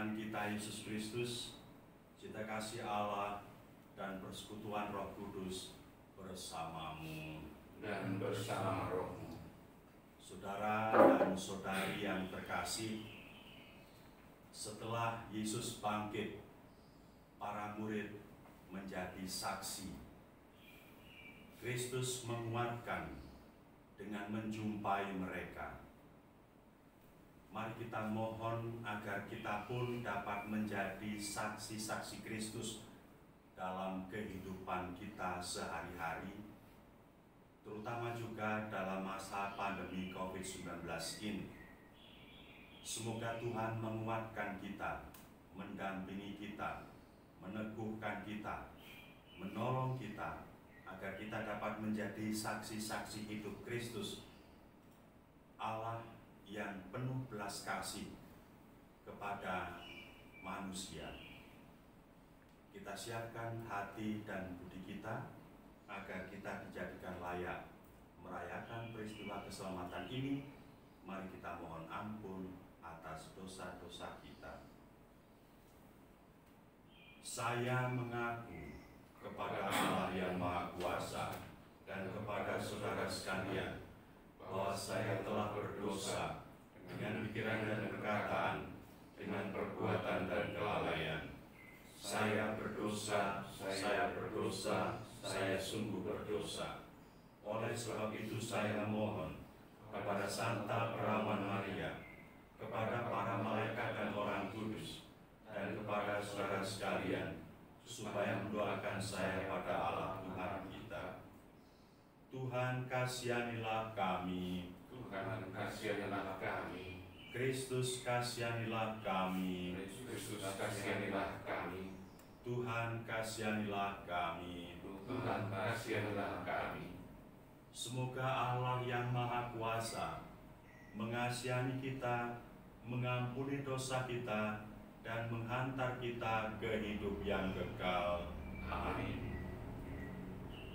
Tuhan kita Yesus Kristus, cinta kasih Allah, dan persekutuan Roh Kudus bersamamu dan bersama rohmu. Saudara dan saudari yang terkasih, setelah Yesus bangkit, para murid menjadi saksi. Kristus menguatkan dengan menjumpai mereka. Mari kita mohon agar kita pun dapat menjadi saksi-saksi Kristus dalam kehidupan kita sehari-hari, terutama juga dalam masa pandemi COVID-19 ini. Semoga Tuhan menguatkan kita, mendampingi kita, meneguhkan kita, menolong kita, agar kita dapat menjadi saksi-saksi hidup Kristus, Allah yang penuh belas kasih kepada manusia. Kita siapkan hati dan budi kita agar kita dijadikan layak merayakan peristiwa keselamatan ini. Mari kita mohon ampun atas dosa-dosa kita. Saya mengaku kepada Allah yang Maha Kuasa dan kepada saudara sekalian bahwa saya telah berdosa dengan pikiran dan perkataan, dengan perbuatan dan kelalaian. Saya berdosa, saya sungguh berdosa. Oleh sebab itu saya mohon kepada Santa Perawan Maria, kepada para malaikat dan orang kudus, dan kepada saudara sekalian, supaya mendoakan saya pada Allah Tuhan kita. Tuhan kasihanilah kami. Tuhan kasihanilah kami. Kristus kasihanilah kami. Kristus kasihanilah kami. Tuhan kasihanilah kami. Tuhan kasihanilah kami. Semoga Allah yang Maha Kuasa mengasihani kita, mengampuni dosa kita, dan menghantar kita ke hidup yang kekal. Amin.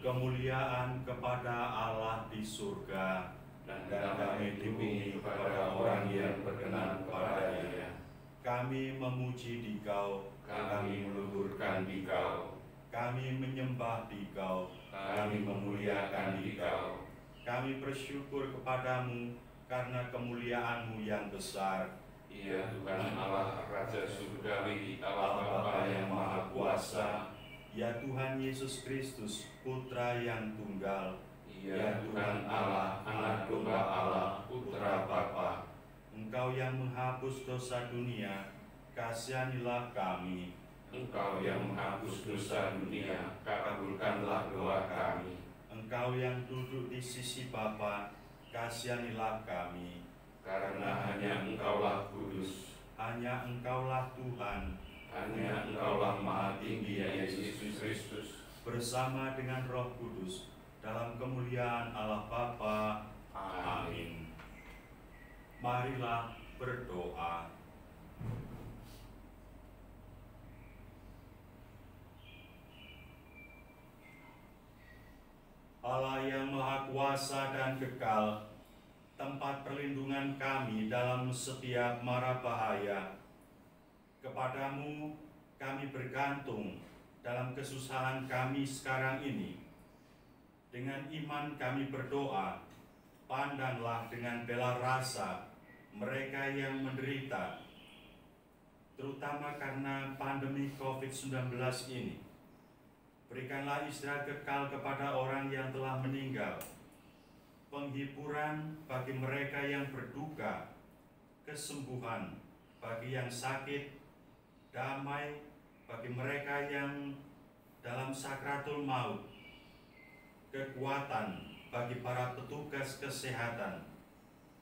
Kemuliaan kepada Allah di surga, dan damai di bumi kepada orang yang berkenan kepada-Nya. Kami memuji Dikau, Kami meluhurkan Dikau, kami menyembah Dikau, kami memuliakan Dikau. kami bersyukur kepadamu karena kemuliaan-Mu yang besar. Ya Tuhan Allah Raja Surgawi, Allah Bapa yang Maha Kuasa. Ya Tuhan Yesus Kristus, Putra yang tunggal. Ya Tuhan Allah, Anak Domba Allah, Putra Bapa. Engkau yang menghapus dosa dunia, kasihanilah kami. Engkau yang menghapus dosa dunia, kabulkanlah doa kami. Engkau yang duduk di sisi Bapa, kasihanilah kami. Karena hanya Engkaulah kudus, Hanya Engkaulah Tuhan, hanya Engkaulah Maha Tinggi ya Yesus Kristus. bersama dengan Roh Kudus, dalam kemuliaan Allah Bapa. Amin. Marilah berdoa. Allah yang Maha Kuasa dan kekal, tempat perlindungan kami dalam setiap mara bahaya, kepadamu kami bergantung dalam kesusahan kami sekarang ini. Dengan iman kami berdoa, pandanglah dengan bela rasa mereka yang menderita, terutama karena pandemi COVID-19 ini. Berikanlah istirahat kekal kepada orang yang telah meninggal, penghiburan bagi mereka yang berduka, kesembuhan bagi yang sakit, damai bagi mereka yang dalam sakratul maut, kekuatan bagi para petugas kesehatan,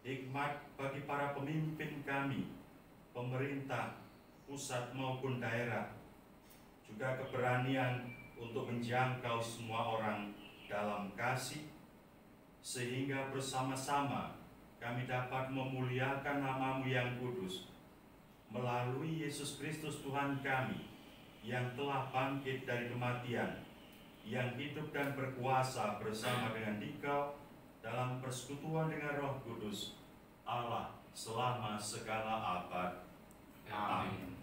hikmat bagi para pemimpin kami, pemerintah, pusat maupun daerah, juga keberanian untuk menjangkau semua orang dalam kasih, sehingga bersama-sama kami dapat memuliakan nama-Mu yang kudus, melalui Yesus Kristus Tuhan kami, yang telah bangkit dari kematian, yang hidup dan berkuasa bersama dengan Dikau dalam persekutuan dengan Roh Kudus, Allah selama segala abad. Amin.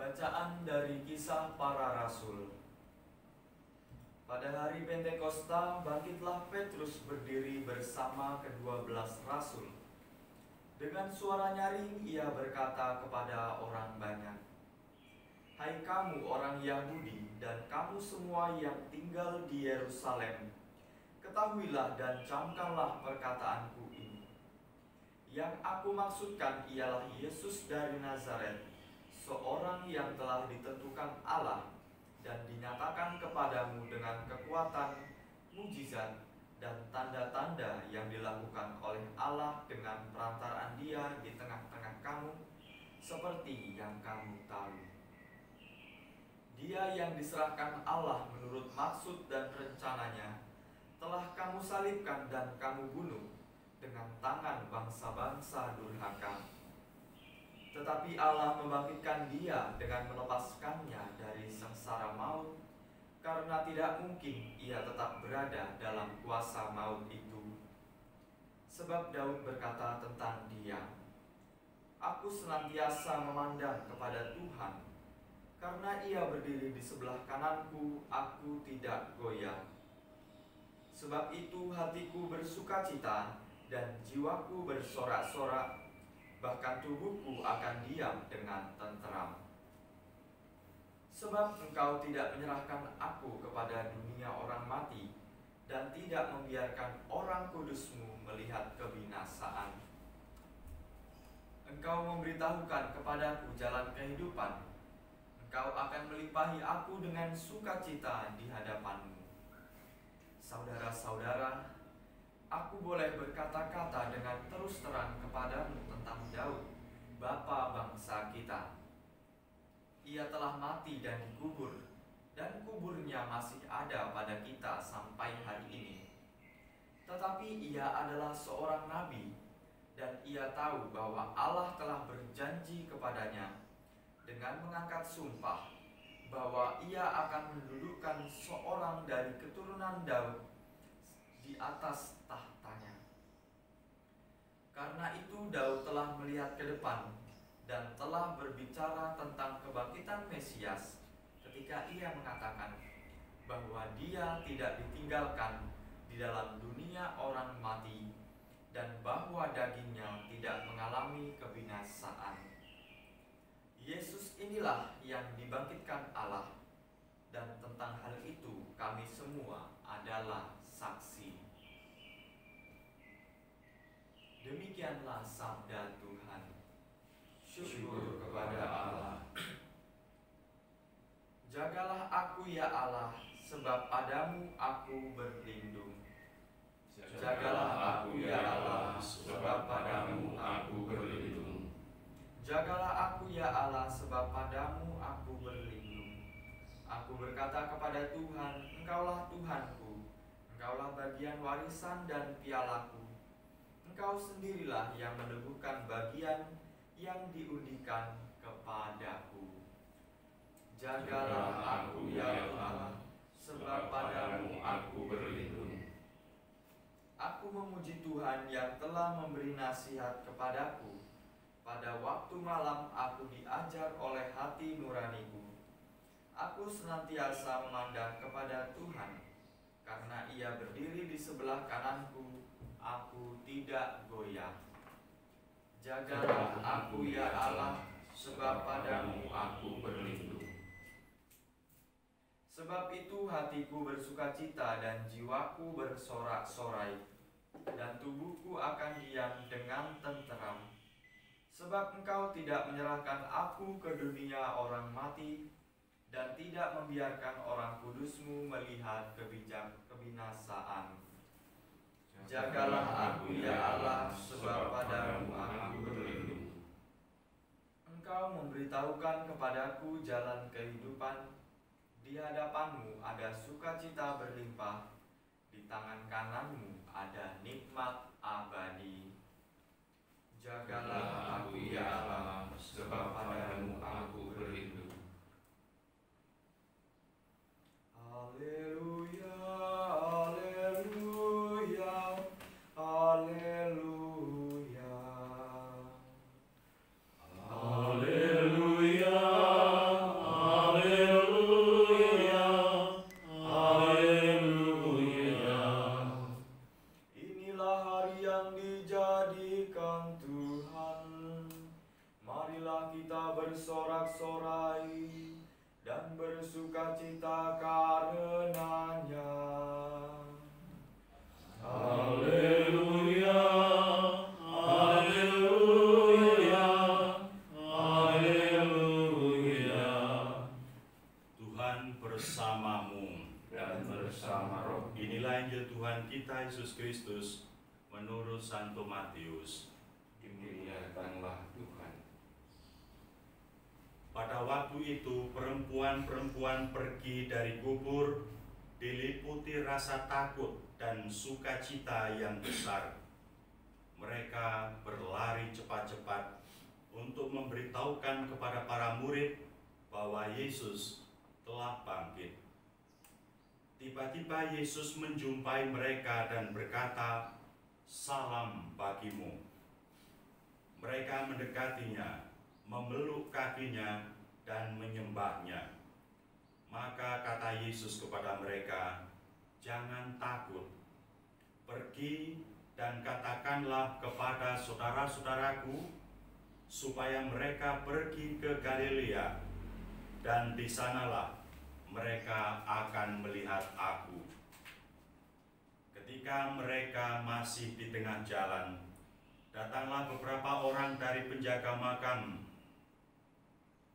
Bacaan dari Kisah Para Rasul. Pada hari Pentakosta, bangkitlah Petrus berdiri bersama ke-12 rasul. Dengan suara nyaring ia berkata kepada orang banyak, "Hai kamu orang Yahudi dan kamu semua yang tinggal di Yerusalem, ketahuilah dan camkanlah perkataanku ini. Yang aku maksudkan ialah Yesus dari Nazaret, seorang yang telah ditentukan Allah dan dinyatakan kepadamu dengan kekuatan, mujizat, dan tanda-tanda yang dilakukan oleh Allah dengan perantaraan Dia di tengah-tengah kamu, seperti yang kamu tahu. Dia yang diserahkan Allah menurut maksud dan rencananya, telah kamu salibkan dan kamu bunuh dengan tangan bangsa-bangsa durhaka. Tetapi Allah membangkitkan Dia dengan melepaskannya dari sengsara maut, karena tidak mungkin ia tetap berada dalam kuasa maut itu. Sebab Daud berkata tentang Dia, "Aku senantiasa memandang kepada Tuhan, karena Ia berdiri di sebelah kananku, aku tidak goyah. Sebab itu hatiku bersukacita dan jiwaku bersorak-sorak, bahkan tubuhku akan diam dengan tenteram. Sebab Engkau tidak menyerahkan aku kepada dunia orang mati, dan tidak membiarkan orang kudus-Mu melihat kebinasaan. Engkau memberitahukan kepadaku jalan kehidupan. Engkau akan melimpahi aku dengan sukacita di hadapan-Mu. Saudara-saudara, aku boleh berkata-kata dengan terus terang kepadamu tentang Daud, bapa bangsa kita. Ia telah mati dan dikubur, dan kuburnya masih ada pada kita sampai hari ini. Tetapi ia adalah seorang nabi, dan ia tahu bahwa Allah telah berjanji kepadanya dengan mengangkat sumpah bahwa ia akan mendudukkan seorang dari keturunan Daud di atas tahtanya. Karena itu Daud telah melihat ke depan dan telah berbicara tentang kebangkitan Mesias ketika ia mengatakan bahwa Dia tidak ditinggalkan di dalam dunia orang mati dan bahwa dagingnya tidak mengalami kebinasaan. Yesus inilah yang dibangkitkan Allah, dan tentang hal itu kami semua adalah saksi." Demikianlah sabda Tuhan. Syukur kepada Allah. Jagalah aku ya Allah, sebab padamu aku berlindung. Jagalah aku ya Allah, sebab padamu aku berlindung. Jagalah aku ya Allah, sebab padamu aku berlindung. Aku berkata kepada Tuhan, Engkaulah Tuhanku, Engkaulah bagian warisan dan pialaku. Engkau sendirilah yang meneguhkan bagian yang diundikan kepadaku. Jagalah aku ya Allah, sebab padamu aku berlindung. Aku memuji Tuhan yang telah memberi nasihat kepadaku. Pada waktu malam aku diajar oleh hati nuraniku. Aku senantiasa memandang kepada Tuhan, karena Ia berdiri di sebelah kananku, aku tidak goyah. Jagalah aku ya Allah, sebab padamu aku berlindung. Sebab itu hatiku bersukacita dan jiwaku bersorak-sorai, dan tubuhku akan diam dengan tenteram. Sebab Engkau tidak menyerahkan aku ke dunia orang mati, dan tidak membiarkan orang kudus-Mu melihat kebinasaan. Jagalah aku ya Allah, sebab padamu aku berlindung. Engkau memberitahukan kepadaku jalan kehidupan. Di hadapan-Mu ada sukacita berlimpah, di tangan kanan-Mu ada nikmat abadi. Jagalah aku ya Allah, sebab padamu aku berlindung. Haleluya, haleluya, haleluya. Haleluya, sukacita karenanya. Haleluya, haleluya, haleluya. Tuhan bersamamu. Dan bersama roh. Inilah Injil Tuhan kita Yesus Kristus menurut Santo Matius. Dimuliakanlah Tuhan. Pada waktu itu perempuan-perempuan pergi dari kubur diliputi rasa takut dan sukacita yang besar. Mereka berlari cepat-cepat untuk memberitahukan kepada para murid bahwa Yesus telah bangkit. Tiba-tiba Yesus menjumpai mereka dan berkata, "Salam bagimu." Mereka mendekatinya, memeluk kakinya, dan menyembahnya. Maka kata Yesus kepada mereka, "Jangan takut. Pergi dan katakanlah kepada saudara-saudaraku supaya mereka pergi ke Galilea, dan di sanalah mereka akan melihat aku." Ketika mereka masih di tengah jalan, datanglah beberapa orang dari penjaga makam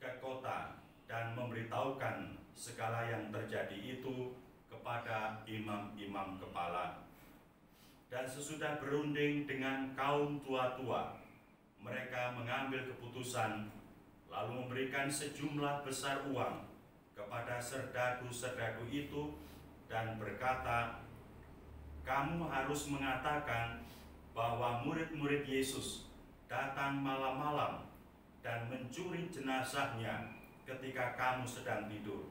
ke kota dan memberitahukan segala yang terjadi itu kepada imam-imam kepala. Dan sesudah berunding dengan kaum tua-tua, mereka mengambil keputusan lalu memberikan sejumlah besar uang kepada serdaku-serdaku itu dan berkata, "Kamu harus mengatakan bahwa murid-murid Yesus datang malam-malam dan mencuri jenazahnya ketika kamu sedang tidur.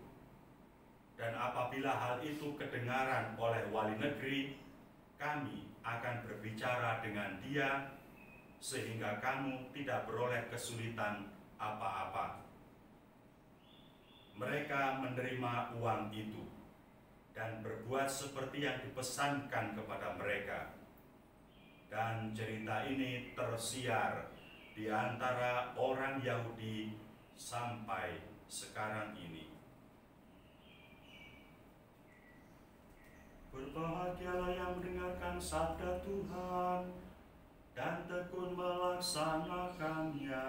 Dan apabila hal itu kedengaran oleh wali negeri, kami akan berbicara dengan dia sehingga kamu tidak beroleh kesulitan apa-apa." Mereka menerima uang itu dan berbuat seperti yang dipesankan kepada mereka. Dan cerita ini tersiar di antara orang Yahudi sampai sekarang ini. Berbahagialah yang mendengarkan sabda Tuhan dan tekun melaksanakannya.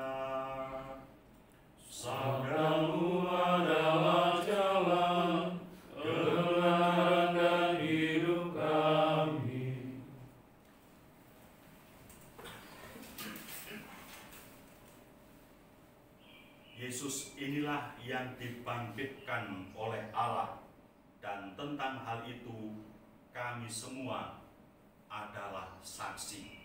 Sabdamu adalah jalan, kebenaran dan hidup kami. Yesus inilah yang dibangkitkan oleh Allah, dan tentang hal itu kami semua adalah saksi.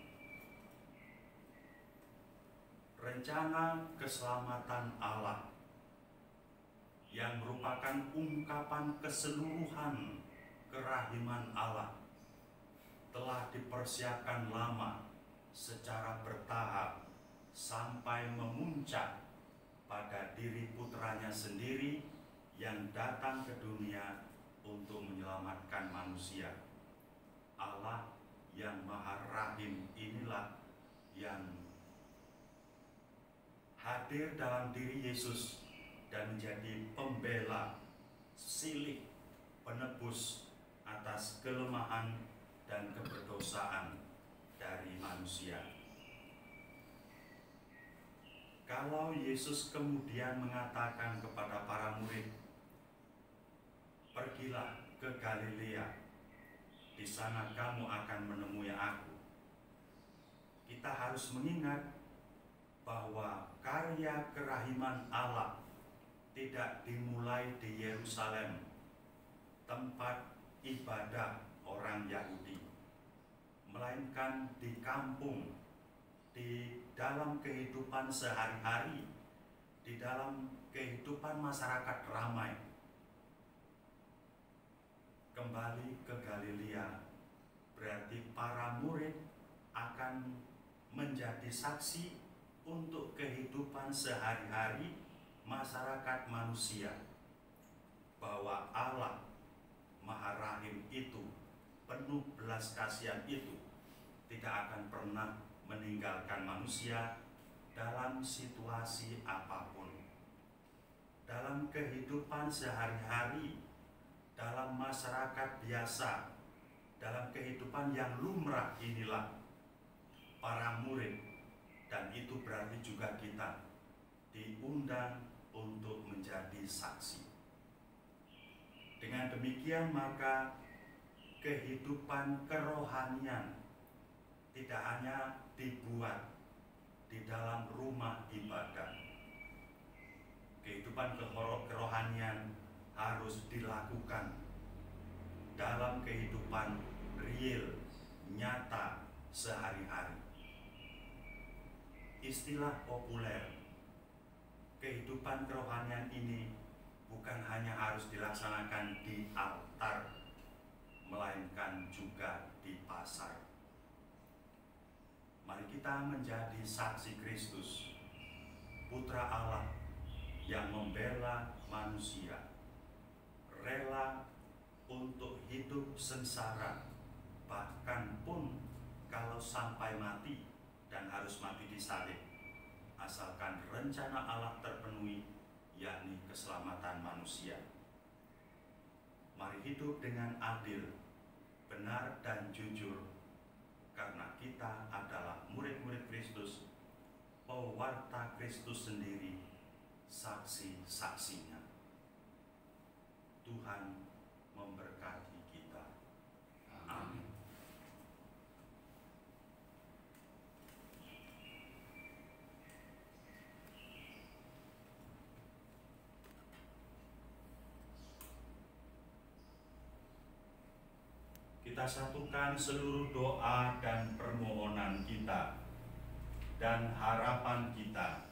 Rencana keselamatan Allah yang merupakan ungkapan keseluruhan kerahiman Allah telah dipersiapkan lama secara bertahap sampai memuncak pada diri putranya sendiri yang datang ke dunia untuk menyelamatkan manusia. Allah yang Maha Rahim inilah yang hadir dalam diri Yesus dan menjadi pembela, silih, penebus atas kelemahan dan keberdosaan dari manusia. Kalau Yesus kemudian mengatakan kepada para murid, "Pergilah ke Galilea, di sana kamu akan menemui aku." Kita harus mengingat bahwa karya kerahiman Allah tidak dimulai di Yerusalem, tempat ibadah orang Yahudi, melainkan di kampung, di dalam kehidupan sehari-hari, di dalam kehidupan masyarakat ramai. Kembali ke Galilea berarti para murid akan menjadi saksi untuk kehidupan sehari-hari masyarakat manusia, bahwa Allah Maha Rahim itu, penuh belas kasihan itu, tidak akan pernah meninggalkan manusia dalam situasi apapun. dalam kehidupan sehari-hari, dalam masyarakat biasa, dalam kehidupan yang lumrah inilah para murid, dan itu berarti juga kita diundang untuk menjadi saksi. Dengan demikian maka kehidupan kerohanian tidak hanya dibuat di dalam rumah ibadah. Kehidupan kerohanian harus dilakukan dalam kehidupan real, nyata, sehari-hari. Istilah populer kehidupan kerohanian ini bukan hanya harus dilaksanakan di altar, melainkan juga di pasar. Mari kita menjadi saksi Kristus, Putra Allah yang membela manusia, rela untuk hidup sengsara, bahkan pun kalau sampai mati dan harus mati di salib, asalkan rencana Allah terpenuhi, yakni keselamatan manusia. Mari hidup dengan adil, benar dan jujur, karena kita adalah murid-murid Kristus, pewarta Kristus sendiri, saksi-saksinya. Tuhan memberkati kita. Amin. Kita satukan seluruh doa dan permohonan kita dan harapan kita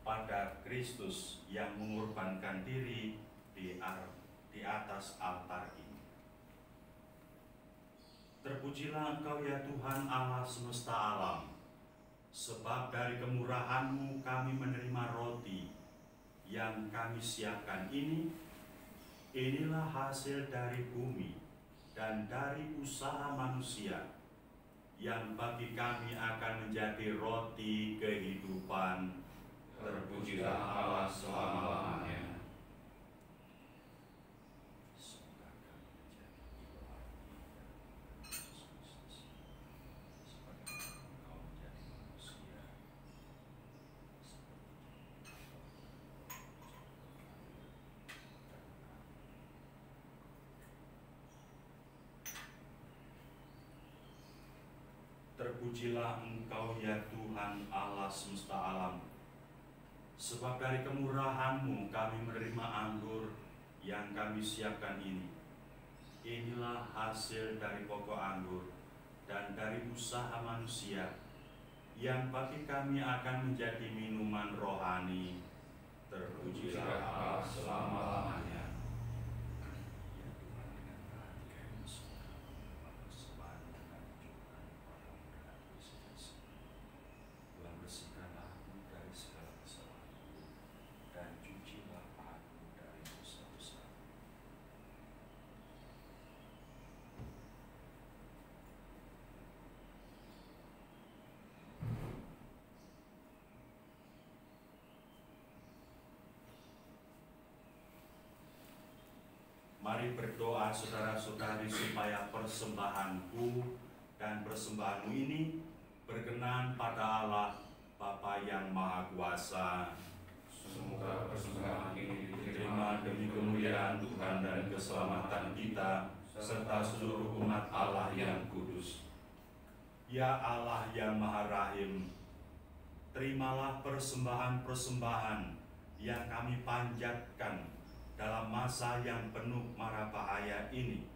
pada Kristus yang mengorbankan diri di atas altar ini. Terpujilah Engkau ya Tuhan Allah semesta alam, sebab dari kemurahan-Mu kami menerima roti yang kami siapkan ini. Inilah hasil dari bumi dan dari usaha manusia, yang bagi kami akan menjadi roti kehidupan. Terpujilah Allah selama-lamanya. Terpujilah Engkau ya Tuhan Allah semesta alam, sebab dari kemurahan-Mu kami menerima anggur yang kami siapkan ini. Inilah hasil dari pokok anggur dan dari usaha manusia, yang bagi kami akan menjadi minuman rohani. Terpujilah Allah selama-lamanya. Mari berdoa saudara-saudari supaya persembahanku dan persembahanmu ini berkenan pada Allah Bapa yang Maha Kuasa. Semoga persembahan ini Diterima demi kemuliaan Tuhan dan keselamatan kita serta seluruh umat Allah yang kudus. Ya Allah yang Maha Rahim, terimalah persembahan-persembahan yang kami panjatkan dalam masa yang penuh mara bahaya ini.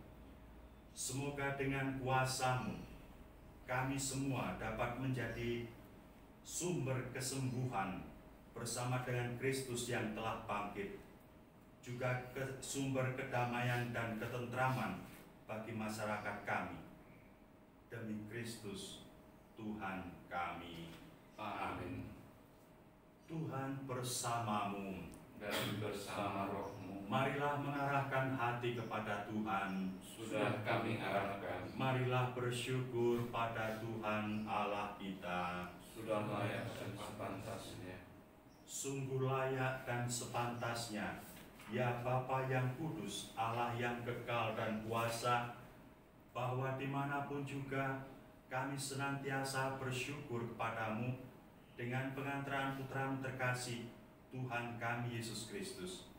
Semoga dengan kuasa-Mu kami semua dapat menjadi sumber kesembuhan bersama dengan Kristus yang telah bangkit, juga sumber kedamaian dan ketentraman bagi masyarakat kami. Demi Kristus Tuhan kami. Amin. Tuhan bersamamu Dan bersama rohmu. Marilah mengarahkan hati kepada Tuhan. Sudah kami arahkan. Marilah bersyukur pada Tuhan Allah kita. Sudah layak dan sepantasnya. Sungguh layak dan sepantasnya, ya Bapa yang kudus, Allah yang kekal dan kuasa, bahwa dimanapun juga kami senantiasa bersyukur kepadamu dengan pengantaran Putra-Mu terkasih, Tuhan kami Yesus Kristus.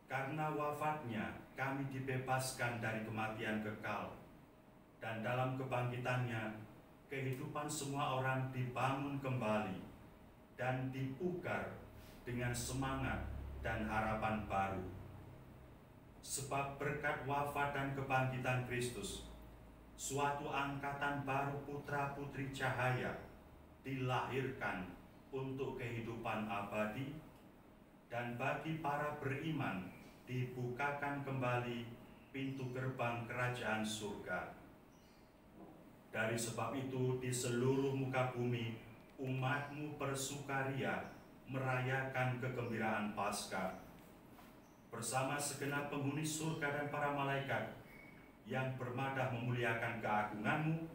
Karena wafatnya kami dibebaskan dari kematian kekal, dan dalam kebangkitannya kehidupan semua orang dibangun kembali dan dipugar dengan semangat dan harapan baru. Sebab berkat wafat dan kebangkitan Kristus, suatu angkatan baru putra-putri cahaya dilahirkan untuk kehidupan abadi, dan bagi para beriman dibukakan kembali pintu gerbang kerajaan surga. Dari sebab itu di seluruh muka bumi umat-Mu bersukaria merayakan kegembiraan Paskah bersama segenap penghuni surga dan para malaikat yang bermadah memuliakan keagungan-Mu.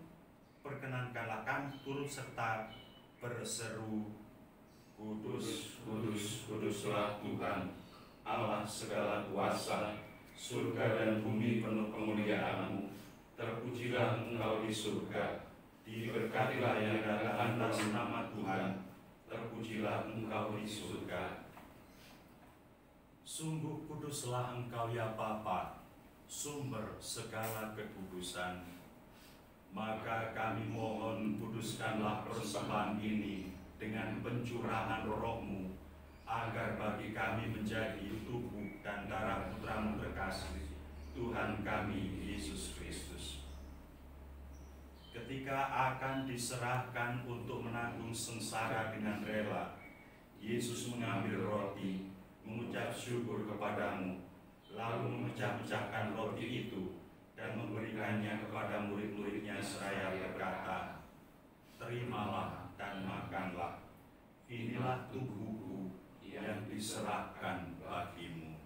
Perkenankanlah kami turut serta berseru, Kudus, kudus, kuduslah Tuhan, Allah segala kuasa, surga dan bumi penuh kemuliaan-Mu. Terpujilah Engkau di surga, diberkatilah yang datang atas nama Tuhan, terpujilah Engkau di surga. Sungguh kuduslah Engkau ya Bapa, sumber segala kekudusan. Maka kami mohon, kuduskanlah persembahan ini dengan pencurahan Roh-Mu, agar bagi kami menjadi tubuh dan darah Putra-Mu terkasih, Tuhan kami Yesus Kristus. Ketika akan diserahkan untuk menanggung sengsara dengan rela, Yesus mengambil roti, mengucap syukur kepadamu, lalu memecah-mecahkan roti itu dan memberikannya kepada murid-muridnya seraya berkata, "Terimalah dan makanlah, inilah tubuhku yang diserahkan bagimu."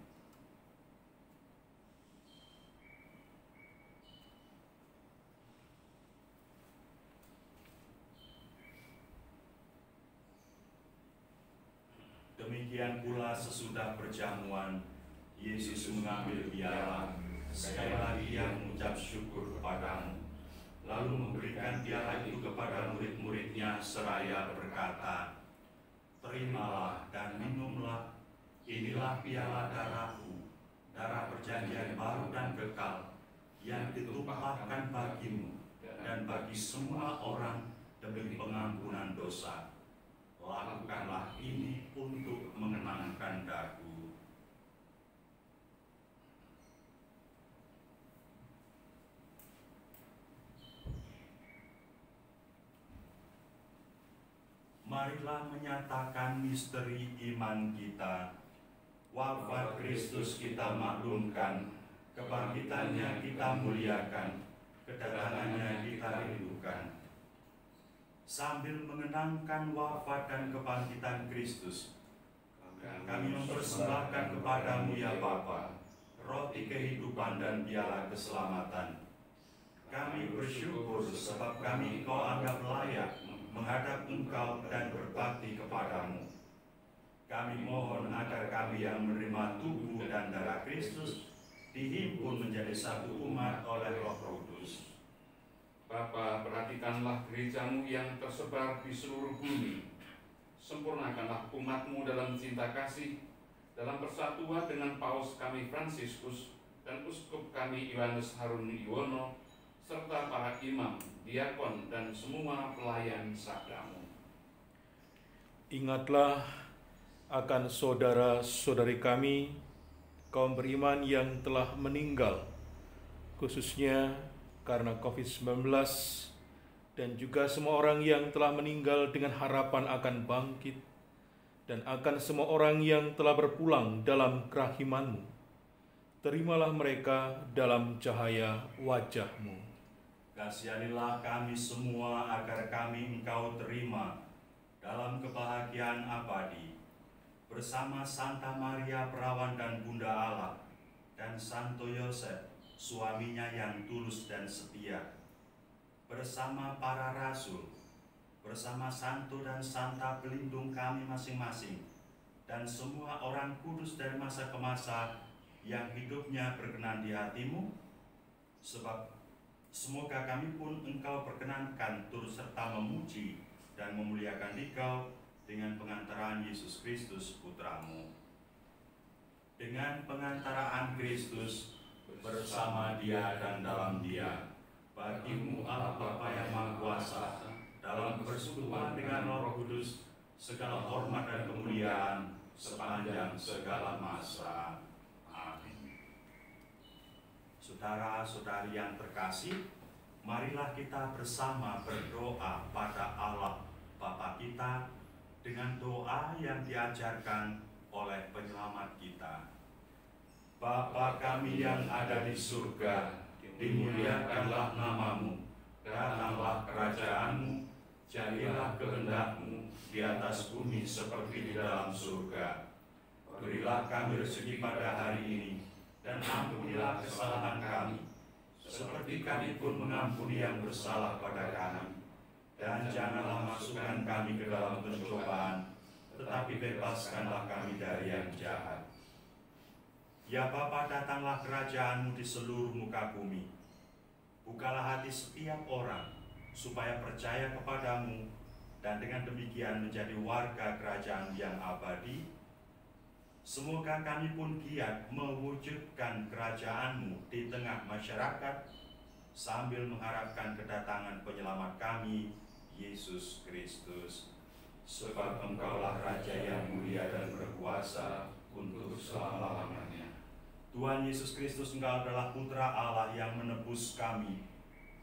Demikian pula sesudah perjamuan, Yesus mengambil piala, sekali lagi Ia mengucap syukur kepadamu, lalu memberikan piala itu kepada murid-muridnya seraya berkata, "Terimalah dan minumlah, inilah piala darahku, darah perjanjian baru dan kekal, yang ditumpahkan bagimu dan bagi semua orang demi pengampunan dosa. Lakukanlah ini untuk mengenangkan daku." Marilah menyatakan misteri iman kita. Wafat Kristus kita maklumkan, kebangkitannya kita muliakan, kedatangannya kita rindukan. Sambil mengenangkan wafat dan kebangkitan Kristus, kami mempersembahkan kepadamu ya Bapa, roti kehidupan dan piala keselamatan. Kami bersyukur sebab kami Kau anggap layak menghadap Engkau dan berbakti kepadamu. Kami mohon agar kami yang menerima tubuh dan darah Kristus dihimpun menjadi satu umat oleh Roh Kudus. Bapa, perhatikanlah gereja-Mu yang tersebar di seluruh bumi. Sempurnakanlah umat-Mu dalam cinta kasih, dalam persatuan dengan Paus kami Fransiskus dan Uskup kami Yohanes Harun Yuwono, serta para imam, diakon, dan semua pelayan sabda-Mu. Ingatlah akan saudara-saudari kami, kaum beriman yang telah meninggal, khususnya karena COVID-19, dan juga semua orang yang telah meninggal dengan harapan akan bangkit, dan akan semua orang yang telah berpulang dalam kerahiman-Mu. Terimalah mereka dalam cahaya wajah-Mu. Kasihanilah kami semua agar kami Engkau terima dalam kebahagiaan abadi, bersama Santa Maria Perawan dan Bunda Allah, dan Santo Yosef, suaminya yang tulus dan setia, bersama para rasul, bersama santo dan santa pelindung kami masing-masing, dan semua orang kudus dari masa ke masa yang hidupnya berkenan di hatimu, sebab semoga kami pun engkau perkenankan turut serta memuji dan memuliakan Dikau dengan pengantaraan Yesus Kristus Putramu. Dengan pengantaraan Kristus, bersama Dia dan dalam Dia, bagimu Allah Bapa yang Maha Kuasa, dalam persekutuan dengan Roh Kudus, segala hormat dan kemuliaan sepanjang segala masa. Amin. Saudara-saudari yang terkasih, marilah kita bersama berdoa pada Allah Bapa kita dengan doa yang diajarkan oleh penyelamat kita. Bapa kami yang ada di surga, dimuliakanlah namamu, datanglah kerajaanmu, jadilah kehendak-Mu di atas bumi seperti di dalam surga. Berilah kami rezeki pada hari ini, dan ampunilah kesalahan kami, seperti kami pun mengampuni yang bersalah pada kami. Dan janganlah masukkan kami ke dalam pencobaan, tetapi bebaskanlah kami dari yang jahat. Ya Bapa, datanglah kerajaan-Mu di seluruh muka bumi. Bukalah hati setiap orang, supaya percaya kepadamu, dan dengan demikian menjadi warga kerajaan yang abadi. Semoga kami pun giat mewujudkan kerajaan-Mu di tengah masyarakat, sambil mengharapkan kedatangan penyelamat kami, Yesus Kristus. Sebab Engkaulah Raja yang mulia dan berkuasa untuk selama-lamanya. Tuhan Yesus Kristus, Engkau adalah Putra Allah yang menebus kami.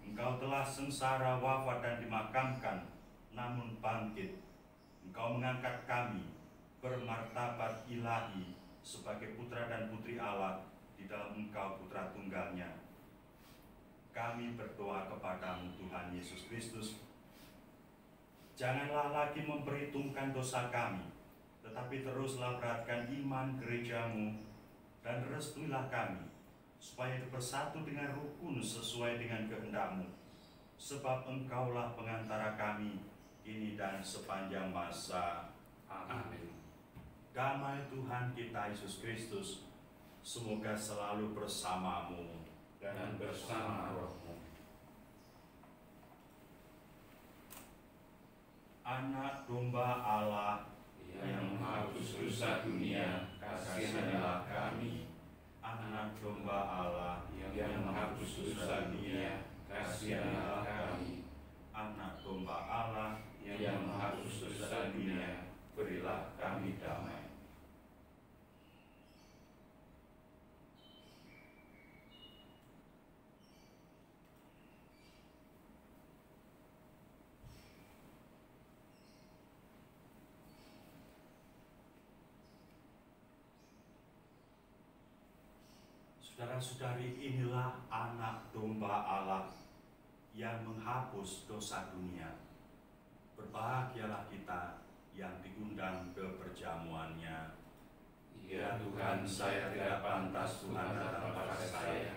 Engkau telah sengsara, wafat dan dimakamkan, namun bangkit. Engkau mengangkat kami bermartabat ilahi sebagai putra dan putri Allah di dalam Engkau Putra Tunggalnya. Kami berdoa kepadamu Tuhan Yesus Kristus, janganlah lagi memperhitungkan dosa kami, tetapi teruslah beratkan iman gereja-Mu, dan restuilah kami, supaya bersatu dengan rukun sesuai dengan kehendak-Mu, sebab Engkaulah pengantara kami kini dan sepanjang masa. Amin. Damai Tuhan kita Yesus Kristus semoga selalu bersamamu dan bersama rohmu. Anak domba Allah yang menghapus dosa dunia, kasihanilah kami. Anak domba Allah Yang menghapus dosa dunia, kasihanilah kami. Anak domba Allah Yang menghapus dosa dunia, berilah kami damai. Saudara-saudari, inilah anak domba Allah yang menghapus dosa dunia. Berbahagialah kita yang diundang ke perjamuannya. Ya Tuhan, saya tidak pantas Tuhan datang pada saya,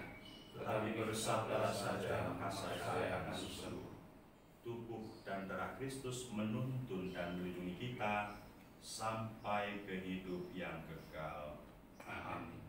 tetapi bersabdalah saja maka saya akan sembuh. Tubuh dan darah Kristus menuntun dan melindungi kita sampai ke hidup yang kekal. Amin.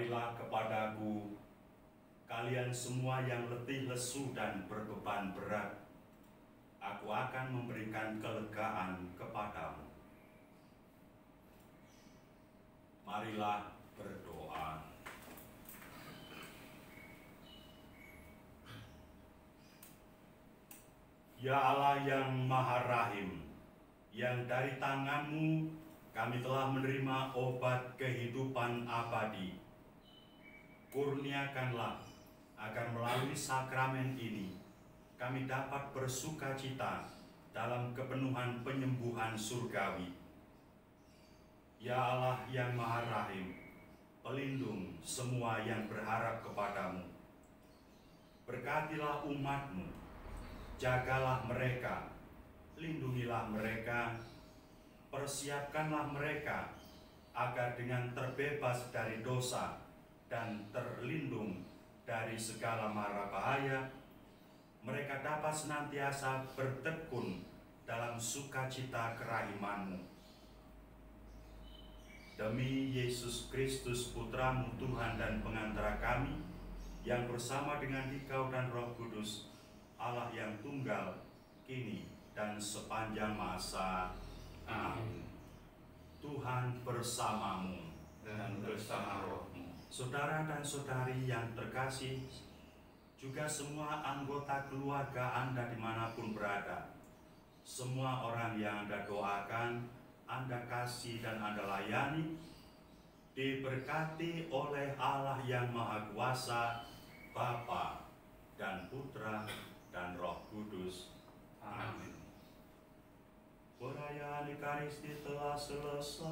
Marilah kepadaku, kalian semua yang letih lesu dan berbeban berat, aku akan memberikan kelegaan kepadamu. Marilah berdoa. Ya Allah yang Maha Rahim, yang dari tangan-Mu kami telah menerima obat kehidupan abadi. Kurniakanlah agar melalui sakramen ini kami dapat bersukacita dalam kepenuhan penyembuhan surgawi. Ya Allah yang Maha Rahim, pelindung semua yang berharap kepadamu. Berkatilah umat-Mu, jagalah mereka, lindungilah mereka, persiapkanlah mereka agar dengan terbebas dari dosa dan terlindung dari segala mara bahaya, mereka dapat senantiasa bertekun dalam sukacita kerahiman-Mu. Demi Yesus Kristus Putra-Mu Tuhan dan pengantara kami, yang bersama dengan Dikau dan Roh Kudus, Allah yang tunggal, kini dan sepanjang masa. Amin. Tuhan bersamamu Dan bersama rohmu. Saudara dan saudari yang terkasih, juga semua anggota keluarga Anda dimanapun berada, semua orang yang Anda doakan, Anda kasih dan Anda layani, diberkati oleh Allah yang Maha Kuasa, Bapa dan Putra dan Roh Kudus. Amin. Perayaan Ekaristi telah selesai.